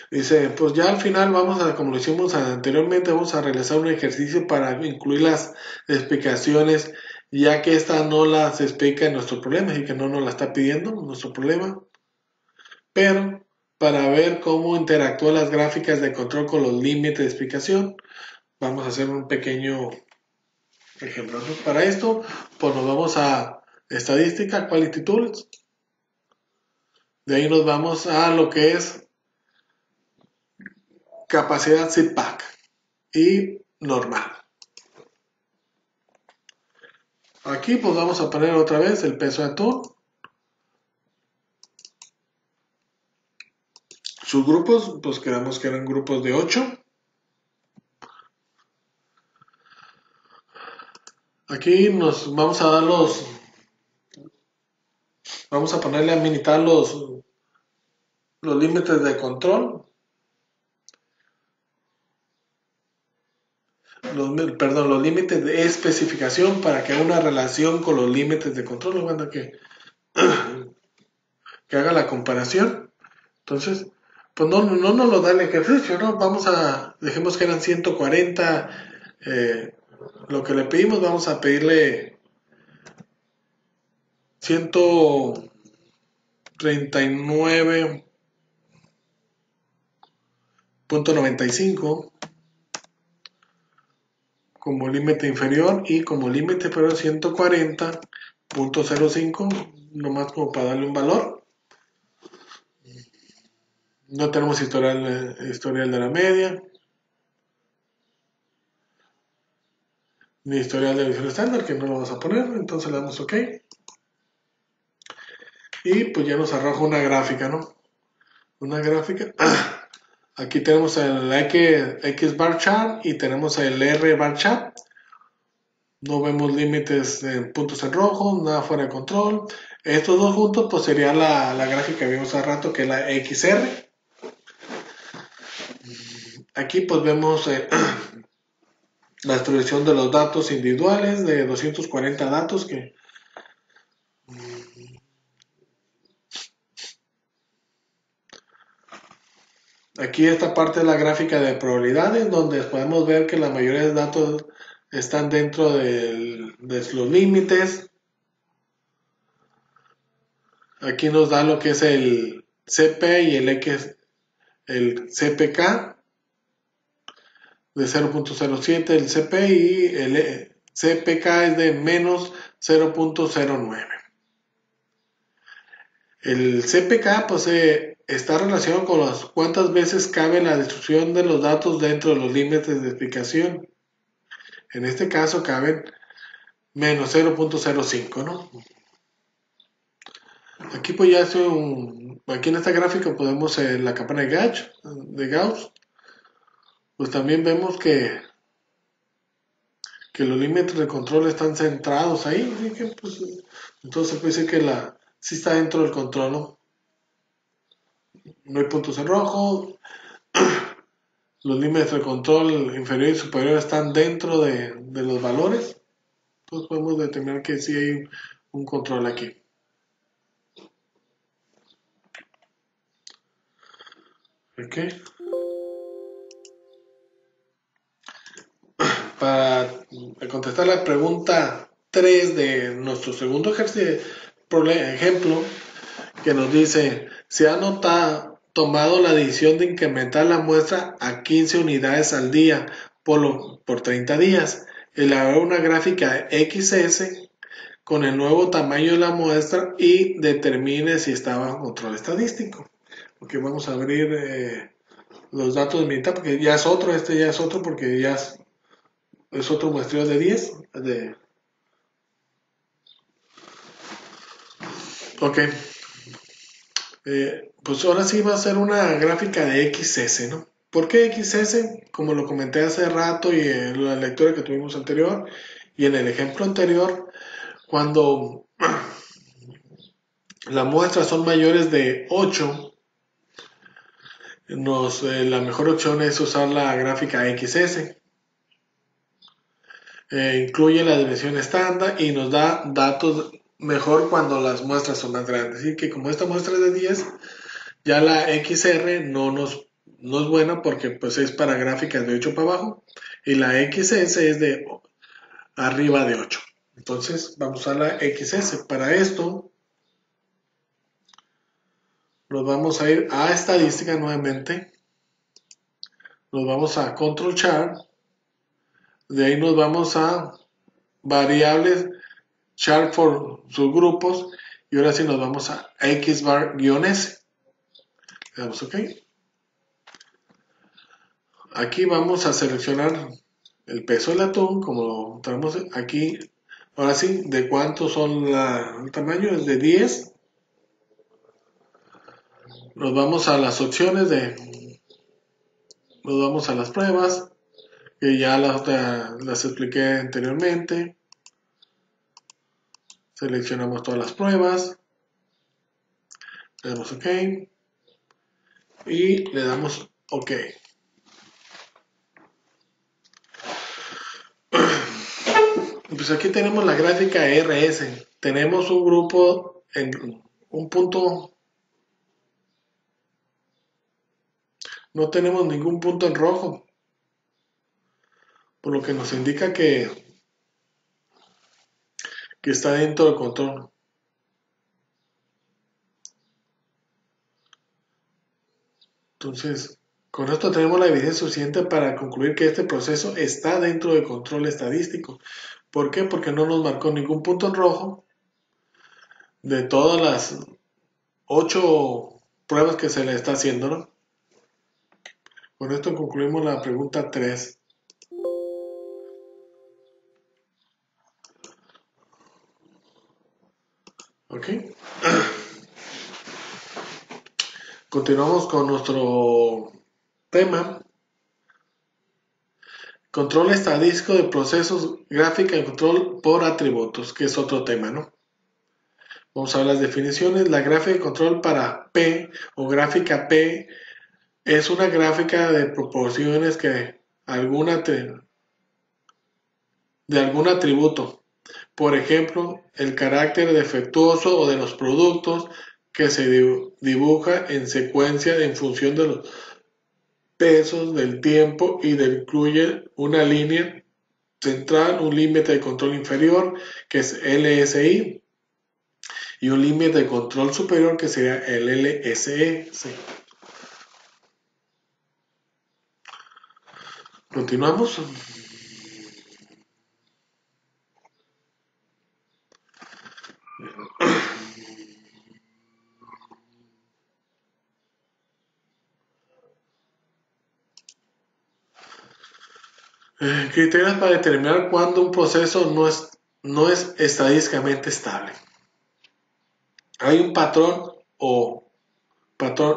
Speaker 1: Dice, pues ya al final como lo hicimos anteriormente, vamos a realizar un ejercicio para incluir las explicaciones, ya que esta no las explica en nuestro problema, y que no nos la está pidiendo nuestro problema. Pero para ver cómo interactúan las gráficas de control con los límites de explicación, vamos a hacer un pequeño ejemplo. Para esto, pues nos vamos a estadística, Quality Tools. De ahí nos vamos a lo que es capacidad SIPAC y normal. Aquí pues vamos a poner otra vez el peso de atún. Sus grupos, pues quedamos que eran grupos de 8. Aquí nos vamos a dar vamos a ponerle a militar los límites de control. Los límites de especificación para que haga una relación con los límites de control. Bueno, que haga la comparación. Entonces, pues no nos lo da el ejercicio, ¿no? Dejemos que eran 140, lo que le pedimos, vamos a pedirle 100, 39.95 como límite inferior y como límite superior 140.05, nomás como para darle un valor. No tenemos historial de la media, ni historial de visión estándar, que no lo vamos a poner, entonces le damos OK. Y pues ya nos arroja una gráfica, ¿no? Una gráfica. Aquí tenemos el X bar chart y tenemos el R bar chart. No vemos límites en puntos en rojo, nada fuera de control. Estos dos juntos pues sería la gráfica que vimos hace rato, que es la XR. Aquí pues vemos la distribución de los datos individuales, de 240 datos que aquí esta parte es la gráfica de probabilidades, donde podemos ver que la mayoría de datos están dentro de los límites. Aquí nos da lo que es el CP y el CPK de 0.07, el CP y el CPK es de menos 0.09. El CPK pues está relacionado con las cuántas veces cabe la destrucción de los datos dentro de los límites de explicación. En este caso caben menos 0.05, ¿no? Aquí pues ya aquí en esta gráfica podemos la campana de Gauss, pues también vemos que los límites de control están centrados ahí, así que pues entonces puede decir que sí está dentro del control, ¿no? No hay puntos en rojo, los límites de control inferior y superior están dentro de los valores, entonces podemos determinar que sí hay un control aquí. Ok. Para contestar la pregunta 3 de nuestro segundo ejemplo, que nos dice, se ha tomado la decisión de incrementar la muestra a 15 unidades al día por 30 días. Elaborar una gráfica XS con el nuevo tamaño de la muestra y determine si está bajo control estadístico. Ok, vamos a abrir los datos de mitad, porque ya es otro, este ya es otro, porque ya es otro muestreo de 10. Ok. Pues ahora sí va a ser una gráfica de XS, ¿no? ¿Por qué XS? Como lo comenté hace rato y en la lectura que tuvimos anterior y en el ejemplo anterior, cuando las muestras son mayores de 8, la mejor opción es usar la gráfica XS. Incluye la dimensión estándar y nos da datos mejor cuando las muestras son más grandes. Así que como esta muestra es de 10, ya la XR no es buena porque pues es para gráficas de 8 para abajo y la XS es de arriba de 8. Entonces vamos a la XS. Para esto nos vamos a ir a estadística nuevamente. Nos vamos a Control Chart. De ahí nos vamos a variables, chart for subgrupos, y ahora sí nos vamos a XBAR-S. Le damos OK. Aquí vamos a seleccionar el peso del atún, como lo tenemos aquí. Ahora sí, ¿de cuánto son el tamaño? Es de 10. Nos vamos a las opciones nos vamos a las pruebas, que ya las expliqué anteriormente. Seleccionamos todas las pruebas. Le damos OK. Y le damos OK. Pues aquí tenemos la gráfica RS. Tenemos un grupo en un punto. No tenemos ningún punto en rojo, por lo que nos indica que está dentro del control. Entonces, con esto tenemos la evidencia suficiente para concluir que este proceso está dentro del control estadístico. ¿Por qué? Porque no nos marcó ningún punto en rojo de todas las 8 pruebas que se le está haciendo, ¿no? Con esto concluimos la pregunta 3. ¿Ok? Continuamos con nuestro tema. Control estadístico de procesos, gráfica y control por atributos, que es otro tema, ¿no? Vamos a ver las definiciones. La gráfica de control para P o gráfica P es una gráfica de proporciones que de algún atributo. Por ejemplo, el carácter defectuoso o de los productos que se dibuja en secuencia en función de los pesos, del tiempo y incluye una línea central, un límite de control inferior que es LSI y un límite de control superior que sería el LSE. Sí. Continuamos. Criterios para determinar cuándo un proceso no es estadísticamente estable. Hay un patrón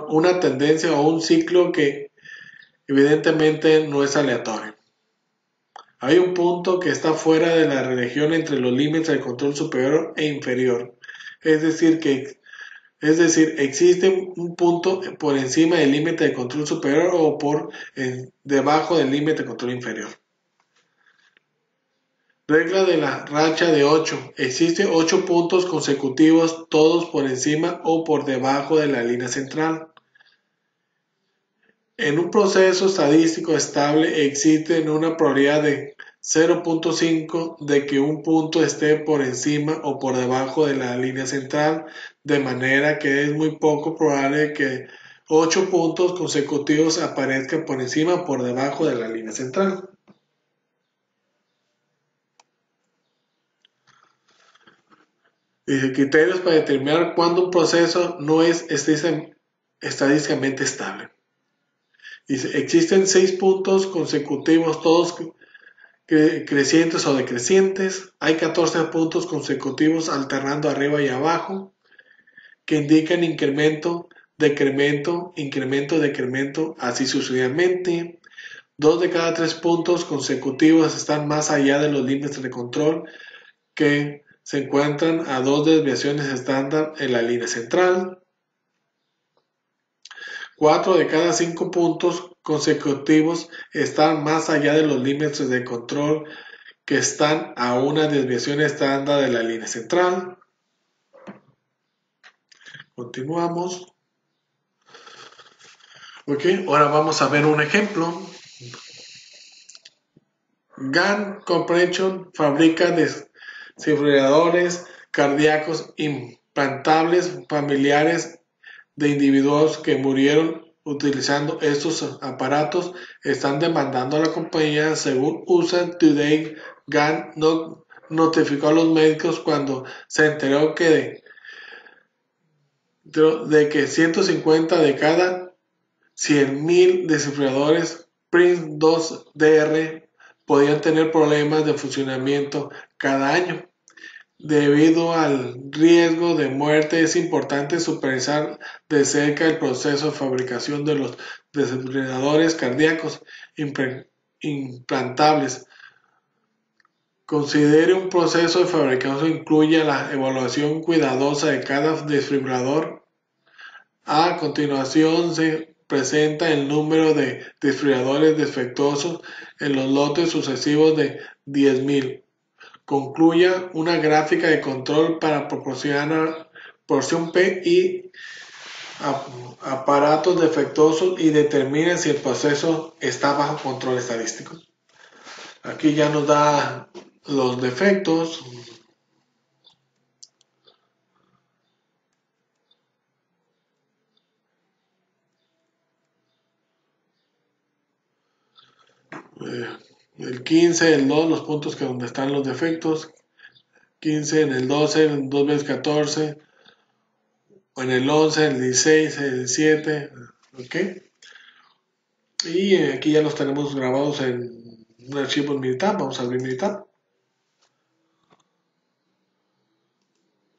Speaker 1: una tendencia o un ciclo que evidentemente no es aleatorio. Hay un punto que está fuera de la región entre los límites del control superior e inferior. Es decir, existe un punto por encima del límite de control superior o por debajo del límite de control inferior. Regla de la racha de 8. Existen 8 puntos consecutivos, todos por encima o por debajo de la línea central. En un proceso estadístico estable existe una probabilidad de 0.5 de que un punto esté por encima o por debajo de la línea central, de manera que es muy poco probable que 8 puntos consecutivos aparezcan por encima o por debajo de la línea central. Dice, criterios para determinar cuándo un proceso no es estadísticamente estable. Dice, existen 6 puntos consecutivos, todos crecientes o decrecientes. Hay 14 puntos consecutivos alternando arriba y abajo, que indican incremento, decremento, incremento, decremento, así sucesivamente. 2 de cada 3 puntos consecutivos están más allá de los límites de control, que se encuentran a 2 desviaciones estándar en la línea central. 4 de cada 5 puntos consecutivos están más allá de los límites de control, que están a una desviación estándar de la línea central. Continuamos. Ok, ahora vamos a ver un ejemplo. GAN Corporation fabrica desfibriladores cardíacos implantables familiares de individuos que murieron utilizando estos aparatos. Están demandando a la compañía. Según USA Today, GAN no notificó a los médicos cuando se enteró de que 150 de cada 100.000 desfibriladores Prince 2DR podían tener problemas de funcionamiento cada año. Debido al riesgo de muerte, es importante supervisar de cerca el proceso de fabricación de los desfibriladores cardíacos implantables. Considere un proceso de fabricación que incluya la evaluación cuidadosa de cada desfibrilador. A continuación se presenta el número de desfibriladores defectuosos en los lotes sucesivos de 10.000. Concluya una gráfica de control para proporcionar porción P y aparatos defectuosos y determine si el proceso está bajo control estadístico. Aquí ya nos da los defectos. el 15, el 2, los puntos que donde están los defectos. 15 en el 12, en 2 veces 14, o en el 11, el 16, el 7, ok. Y aquí ya los tenemos grabados en un archivo en Minitab. Vamos a abrir Minitab.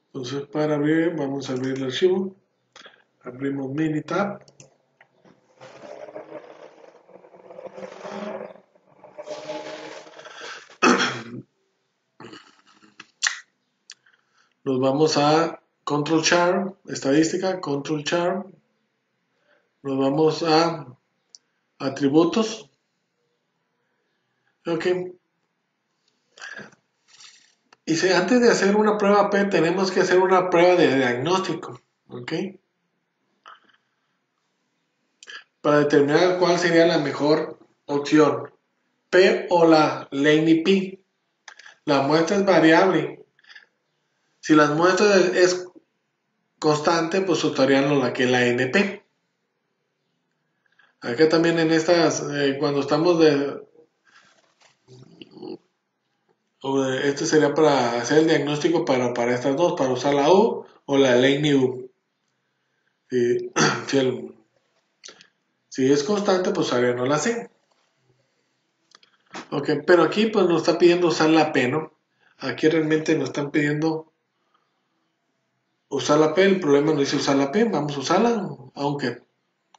Speaker 1: Entonces para abrir, vamos a abrir el archivo. Abrimos Minitab. Nos vamos a Control Chart, estadística, Control Chart. Nos vamos a atributos. Ok. Y si antes de hacer una prueba P tenemos que hacer una prueba de diagnóstico. Ok. Para determinar cuál sería la mejor opción. P o la Laney P. La muestra es variable. Si la muestra es constante, pues usarían la que es la NP. Acá también en estas, cuando estamos este sería para hacer el diagnóstico para estas dos, para usar la U o la Laney U. Si, si es constante, pues usaríamos la C. Ok, pero aquí pues nos está pidiendo usar la P, ¿no? Aquí realmente nos están pidiendo usar la P, el problema no dice usar la P, vamos a usarla, aunque,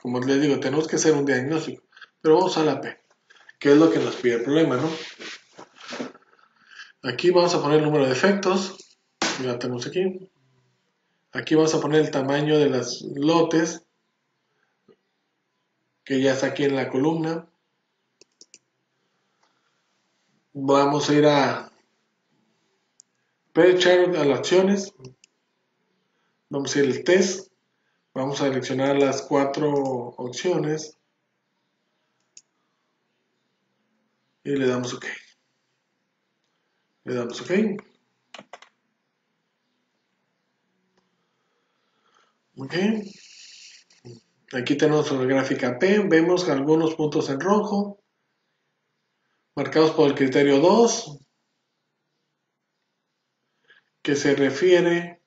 Speaker 1: como les digo, tenemos que hacer un diagnóstico, pero vamos a usar la P, que es lo que nos pide el problema, ¿no? Aquí vamos a poner el número de efectos, ya tenemos aquí. Aquí vamos a poner el tamaño de los lotes, que ya está aquí en la columna. Vamos a ir a P-Chart, a las acciones. Vamos a ir al test. Vamos a seleccionar las 4 opciones. Y le damos OK. Le damos OK. OK. Aquí tenemos la gráfica P. Vemos algunos puntos en rojo, marcados por el criterio 2, que se refiere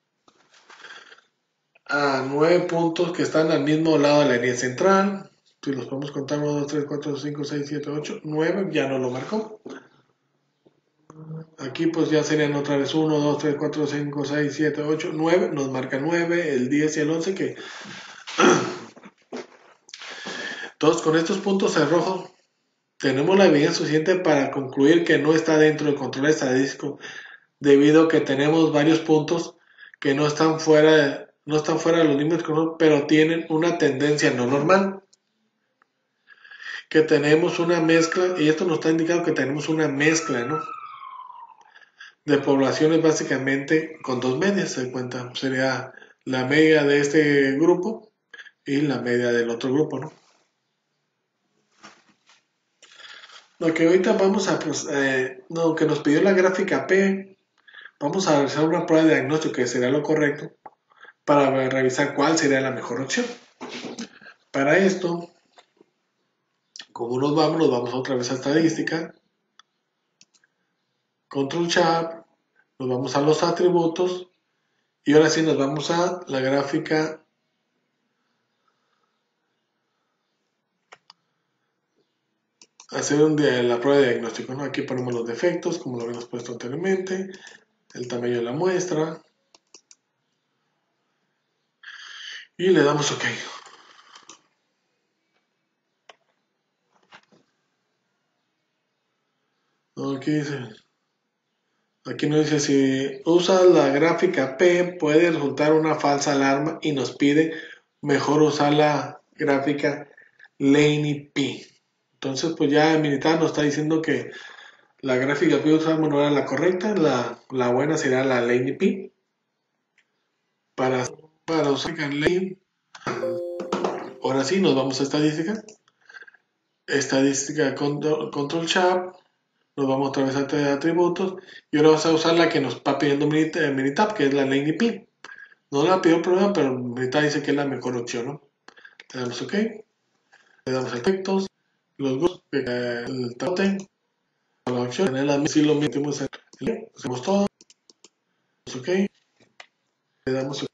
Speaker 1: a 9 puntos que están al mismo lado de la línea central. Si los podemos contar, 1, 2, 3, 4, 5, 6, 7, 8, 9, ya no lo marcó. Aquí pues ya serían otra vez 1, 2, 3, 4, 5, 6, 7, 8, 9. Nos marca 9, el 10 y el 11 que... Entonces con estos puntos en rojo tenemos la evidencia suficiente para concluir que no está dentro del control estadístico, debido a que tenemos varios puntos que no están fuera de los límites, pero tienen una tendencia no normal. Que tenemos una mezcla, y esto nos está indicando que tenemos una mezcla, ¿no? De poblaciones básicamente con dos medias, se cuenta. Sería la media de este grupo y la media del otro grupo, ¿no? Lo que ahorita vamos a, pues, lo que nos pidió la gráfica P, vamos a realizar una prueba de diagnóstico que sería lo correcto para revisar cuál sería la mejor opción. Para esto, como nos vamos otra vez a estadística, Control Chart, nos vamos a los atributos y ahora sí nos vamos a la gráfica hacer la prueba de diagnóstico, ¿no? Aquí ponemos los defectos, como lo habíamos puesto anteriormente, el tamaño de la muestra y le damos OK. Aquí nos dice si usa la gráfica P puede resultar una falsa alarma y nos pide mejor usar la gráfica Laney P. Entonces pues ya el militar nos está diciendo que la gráfica que usamos no era la correcta, la buena sería la Laney P. Para usar Laney, ahora sí nos vamos a estadística. Estadística Control Chart. Nos vamos otra vez a atributos y ahora vamos a usar la que nos está pidiendo Minitab, que es la Laney P. No la pidió problema, pero Minitab dice que es la mejor opción, ¿no? Le damos OK, le damos efectos, los grupos, el tapote, la opción, en el si lo metimos en el hacemos todo, ok, le damos,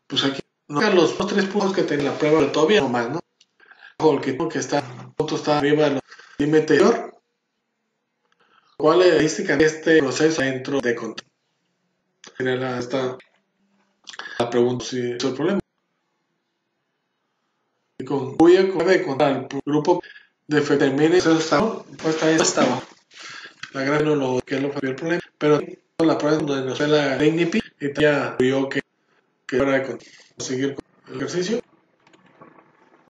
Speaker 1: pues aquí, no los 3 puntos que tiene la prueba, pero todavía no más, ¿no? O el que está, punto está arriba del límite inferior, ¿cuál es la estadística de este proceso dentro de control? Esta la pregunta si es el problema. Y concluye con de contar el grupo de determine eso estaba la gran no lo que es lo que fue el problema, pero la prueba donde nos fue la INPI y ya vio que era de seguir con el ejercicio